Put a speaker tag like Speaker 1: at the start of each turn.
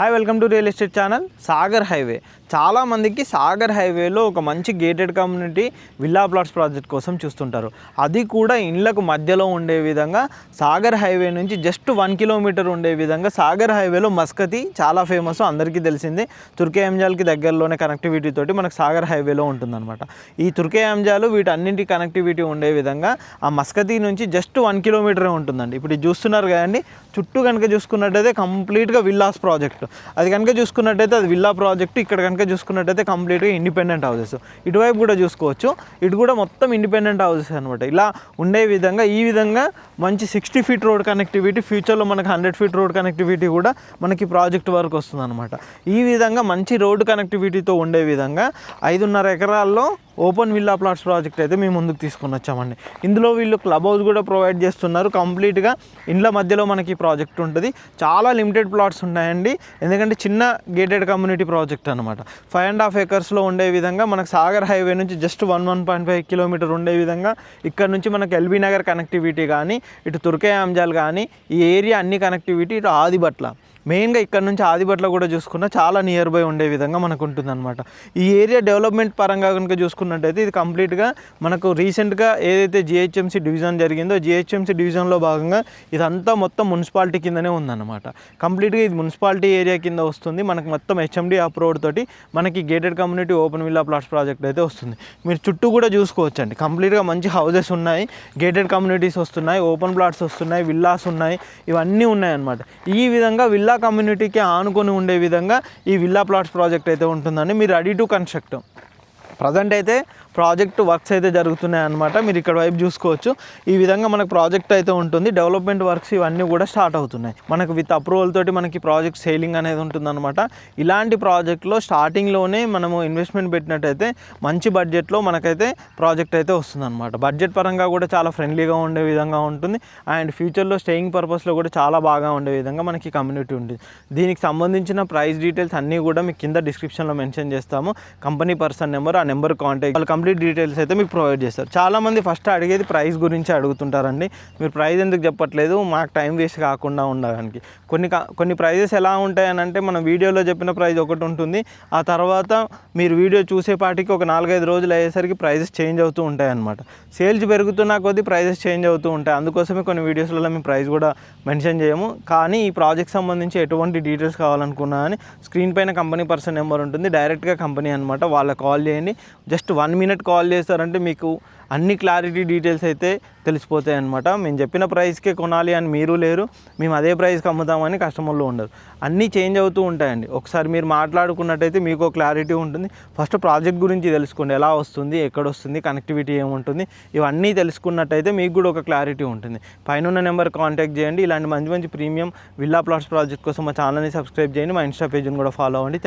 Speaker 1: Hi welcome to real estate channel. Sagar highway చాలామందికి సాగర్ హైవేలో ఒక మంచి gated community villa plots project కోసం చూస్తుంటారు. అది కూడా ఇండ్లకు మధ్యలో ఉండే విధంగా సాగర్ హైవే నుంచి జస్ట్ 1 కిలోమీటర్ ఉండే విధంగా సాగర్ హైవేలో మస్కతి చాలా ఫేమస్, అందరికీ తెలిసిందే. తుర్కే అంజాల్కి దగ్గరలోనే కనెక్టివిటీ తోటి మనకు సాగర్ హైవేలో ఉంటుందన్నమాట. ఈ తుర్కే అంజాలు వీటన్నింటి కనెక్టివిటీ ఉండే విధంగా ఆ మస్కతి నుంచి జస్ట్ 1 కిలోమీటరే ఉంటుందండి. ఇప్పుడు ఇది చూస్తున్నారు కదండి, చుట్టూ కనుక చూసుకున్నట్టయితే కంప్లీట్గా విల్లాస్ ప్రాజెక్ట్. అది కనుక చూసుకున్నట్టయితే అది విల్లా ప్రాజెక్ట్. ఇక్కడ కనుక చూసుకున్నట్టయితే కంప్లీట్గా ఇండిపెండెంట్ హౌసెస్. ఇటువైపు కూడా చూసుకోవచ్చు, ఇటు కూడా మొత్తం ఇండిపెండెంట్ హౌసెస్ అనమాట. ఇలా ఉండే విధంగా ఈ విధంగా మంచి 60 ఫీట్ రోడ్ కనెక్టివిటీ, ఫ్యూచర్లో మనకు 100 ఫీట్ రోడ్ కనెక్టివిటీ కూడా మనకి ప్రాజెక్ట్ వరకు వస్తుంది అనమాట. ఈ విధంగా మంచి రోడ్డు కనెక్టివిటీతో ఉండే విధంగా 5.5 ఎకరాల్లో ఓపెన్ విల్లా ప్లాట్స్ ప్రాజెక్ట్ అయితే మేము ముందుకు తీసుకొని వచ్చామండి. ఇందులో వీళ్ళు క్లబ్ హౌస్ కూడా ప్రొవైడ్ చేస్తున్నారు. కంప్లీట్గా ఇండ్ల మధ్యలో మనకి ప్రాజెక్ట్ ఉంటుంది. చాలా లిమిటెడ్ ప్లాట్స్ ఉన్నాయండి, ఎందుకంటే చిన్న గేటెడ్ కమ్యూనిటీ ప్రాజెక్ట్ అనమాట. 5.5 ఎకర్స్లో ఉండే విధంగా మనకు సాగర్ హైవే నుంచి జస్ట్ 1.5 కిలోమీటర్ ఉండే విధంగా ఇక్కడ నుంచి మనకు ఎల్బీ నగర్ కనెక్టివిటీ కానీ, ఇటు తుర్కే అంజాల్ కానీ, ఈ ఏరియా అన్ని కనెక్టివిటీ, ఇటు ఆదిబట్ల మెయిన్గా ఇక్కడ నుంచి ఆదిబట్ల కూడా చూసుకున్నా చాలా నియర్ బై ఉండే విధంగా మనకు ఉంటుందన్నమాట. ఈ ఏరియా డెవలప్మెంట్ పరంగా కనుక చూసుకున్నట్టయితే ఇది కంప్లీట్గా మనకు రీసెంట్గా ఏదైతే జిహెచ్ఎంసీ డివిజన్ జరిగిందో జిహెచ్ఎంసీ డివిజన్లో భాగంగా ఇదంతా మొత్తం మున్సిపాలిటీ కిందనే ఉందన్నమాట. కంప్లీట్గా ఇది మున్సిపాలిటీ ఏరియా కింద వస్తుంది. మనకు మొత్తం హెచ్ఎండి అప్రూవ్డ్ తోటి మనకి gated community open villa plots project అయితే వస్తుంది. మీరు చుట్టూ కూడా చూసుకోవచ్చండి, కంప్లీట్గా మంచి హౌసెస్ ఉన్నాయి, గేటెడ్ కమ్యూనిటీస్ వస్తున్నాయి, ఓపెన్ ప్లాట్స్ వస్తున్నాయి, విల్లాస్ ఉన్నాయి, ఇవన్నీ ఉన్నాయన్నమాట. ఈ విధంగా విల్లా కమ్యూనిటీకి ఆనుకొని ఉండే విధంగా ఈ విల్లా ప్లాట్స్ ప్రాజెక్ట్ అయితే ఉంటుందండి. మీరు రెడీ టు కన్స్ట్రక్ట్. ప్రజెంట్ అయితే ప్రాజెక్ట్ వర్క్స్ అయితే జరుగుతున్నాయి అన్నమాట. మీరు ఇక్కడ వైపు చూసుకోవచ్చు. ఈ విధంగా మనకు ప్రాజెక్ట్ అయితే ఉంటుంది. డెవలప్మెంట్ వర్క్స్ ఇవన్నీ కూడా స్టార్ట్ అవుతున్నాయి. మనకు విత్ అప్రూవల్ తోటి మనకి ప్రాజెక్ట్ సేలింగ్ అనేది ఉంటుందన్నమాట. ఇలాంటి ప్రాజెక్ట్లో స్టార్టింగ్లోనే మనము ఇన్వెస్ట్మెంట్ పెట్టినట్టయితే మంచి బడ్జెట్లో మనకైతే ప్రాజెక్ట్ అయితే వస్తుందన్నమాట. బడ్జెట్ పరంగా కూడా చాలా ఫ్రెండ్లీగా ఉండే విధంగా ఉంటుంది. అండ్ ఫ్యూచర్లో స్టేయింగ్ పర్పస్లో కూడా చాలా బాగా ఉండే విధంగా మనకి కమ్యూనిటీ ఉంటుంది. దీనికి సంబంధించిన ప్రైస్ డీటెయిల్స్ అన్నీ కూడా మీకు కింద డిస్క్రిప్షన్లో మెన్షన్ చేస్తాము. కంపెనీ పర్సన్ నెంబర్, ఆ నెంబర్ కాంటాక్ట్, వాళ్ళు కంప్లీట్ డీటెయిల్స్ అయితే మీకు ప్రొవైడ్ చేస్తారు. చాలామంది ఫస్ట్ అడిగేది ప్రైస్ గురించి అడుగుతుంటారండి. మీరు ప్రైస్ ఎందుకు చెప్పట్లేదు, మాకు టైం వేస్ట్ కాకుండా ఉండడానికి. కొన్ని ప్రైజెస్ ఎలా ఉంటాయని అంటే, మనం వీడియోలో చెప్పిన ప్రైస్ ఒకటి ఉంటుంది, ఆ తర్వాత మీరు వీడియో చూసేపాటికి ఒక 4-5 రోజులు అయ్యేసరికి ప్రైజెస్ చేంజ్ అవుతూ ఉంటాయి అన్నమాట. సేల్స్ పెరుగుతున్న కొద్దీ ప్రైజెస్ చేంజ్ అవుతూ ఉంటాయి. అందుకోసమే కొన్ని వీడియోస్లలో మేము ప్రైస్ కూడా మెన్షన్ చేయము. కానీ ఈ ప్రాజెక్ట్ సంబంధించి ఎటువంటి డీటెయిల్స్ కావాలనుకున్నా అని స్క్రీన్ పైన కంపెనీ పర్సన్ నెంబర్ ఉంటుంది, డైరెక్ట్గా కంపెనీ అనమాట. వాళ్ళకి కాల్ చేయండి. జస్ట్ 1 మినిట్ కాల్ చేస్తారంటే మీకు అన్ని క్లారిటీ డీటెయిల్స్ అయితే తెలిసిపోతాయి అనమాట. మేము చెప్పిన ప్రైస్కే కొనాలి అని మీరు లేరు, మేము అదే ప్రైస్కి అమ్ముతామని కస్టమర్లు ఉండరు. అన్నీ చేంజ్ అవుతూ ఉంటాయండి. ఒకసారి మీరు మాట్లాడుకున్నట్టయితే మీకు క్లారిటీ ఉంటుంది. ఫస్ట్ ప్రాజెక్ట్ గురించి తెలుసుకోండి, ఎలా వస్తుంది, ఎక్కడ వస్తుంది, కనెక్టివిటీ ఏముంటుంది, ఇవన్నీ తెలుసుకున్నట్టయితే మీకు కూడా ఒక క్లారిటీ ఉంటుంది. పైన నెంబర్ కాంటాక్ట్ చేయండి. ఇలాంటి మంచి మంచి ప్రీమియం విల్లా ప్లాట్స్ ప్రాజెక్ట్ కోసం మా ఛానల్ని సబ్స్క్రైబ్ చేయండి. మా ఇన్స్టా పేజ్ని కూడా ఫాలో అవ్వండి. Thank you.